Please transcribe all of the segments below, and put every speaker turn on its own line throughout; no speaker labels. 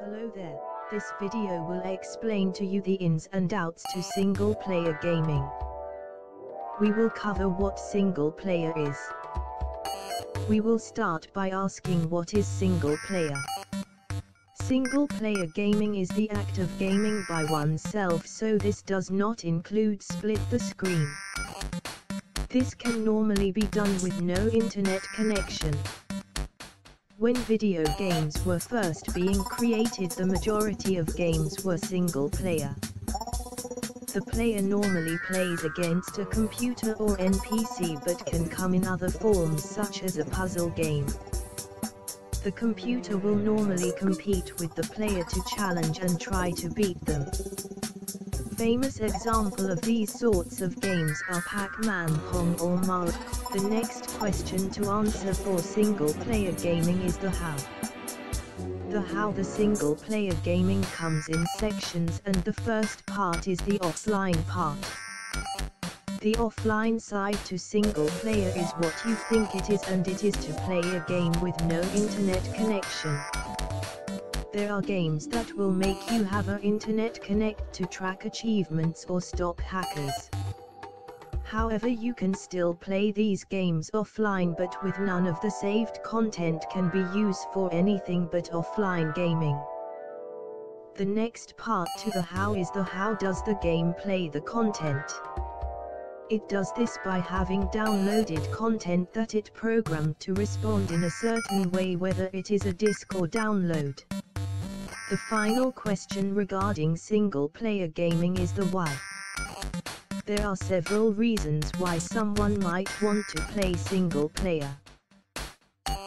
Hello there, this video will explain to you the ins and outs to single-player gaming. We will cover what single-player is. We will start by asking what is single-player. Single-player gaming is the act of gaming by oneself, so this does not include split the screen. This can normally be done with no internet connection. When video games were first being created, the majority of games were single-player. The player normally plays against a computer or NPC, but can come in other forms such as a puzzle game. The computer will normally compete with the player to challenge and try to beat them. Famous example of these sorts of games are Pac-Man, Pong or Mario. The next question to answer for single-player gaming is the how. The single-player gaming comes in sections, and the first part is the offline part. The offline side to single-player is what you think it is, and it is to play a game with no internet connection. There are games that will make you have an internet connect to track achievements or stop hackers. However, you can still play these games offline, but with none of the saved content can be used for anything but offline gaming. The next part to the how is the how does the game play the content. It does this by having downloaded content that it programmed to respond in a certain way, whether it is a disk or download. The final question regarding single-player gaming is the why. There are several reasons why someone might want to play single-player.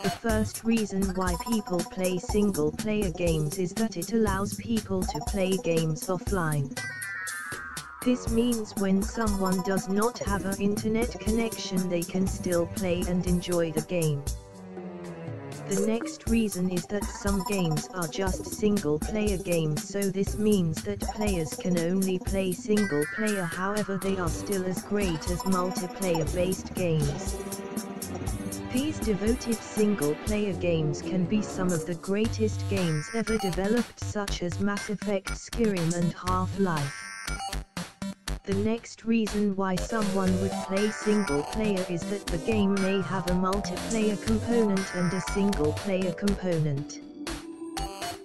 The first reason why people play single-player games is that it allows people to play games offline. This means when someone does not have an internet connection, they can still play and enjoy the game. The next reason is that some games are just single-player games, so this means that players can only play single-player, however they are still as great as multiplayer-based games. These devoted single-player games can be some of the greatest games ever developed, such as Mass Effect, Skyrim and Half-Life. The next reason why someone would play single-player is that the game may have a multiplayer component and a single-player component.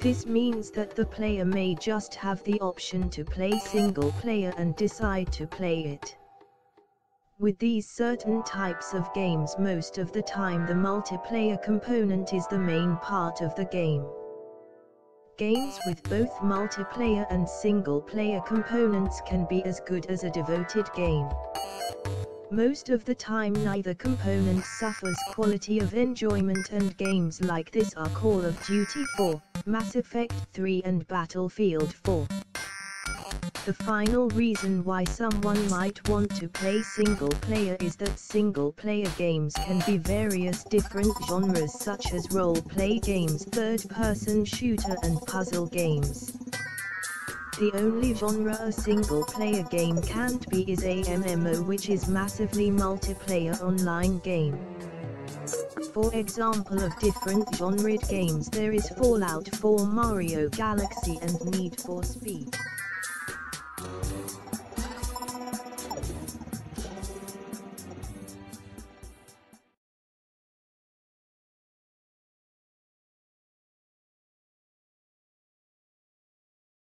This means that the player may just have the option to play single-player and decide to play it. With these certain types of games, most of the time the multiplayer component is the main part of the game. Games with both multiplayer and single-player components can be as good as a devoted game. Most of the time neither component suffers quality of enjoyment, and games like this are Call of Duty 4, Mass Effect 3 and Battlefield 4. The final reason why someone might want to play single-player is that single-player games can be various different genres such as role-play games, third-person shooter and puzzle games. The only genre a single-player game can't be is a MMO, which is massively multiplayer online game. For example of different genred games, there is Fallout 4, Mario Galaxy and Need for Speed.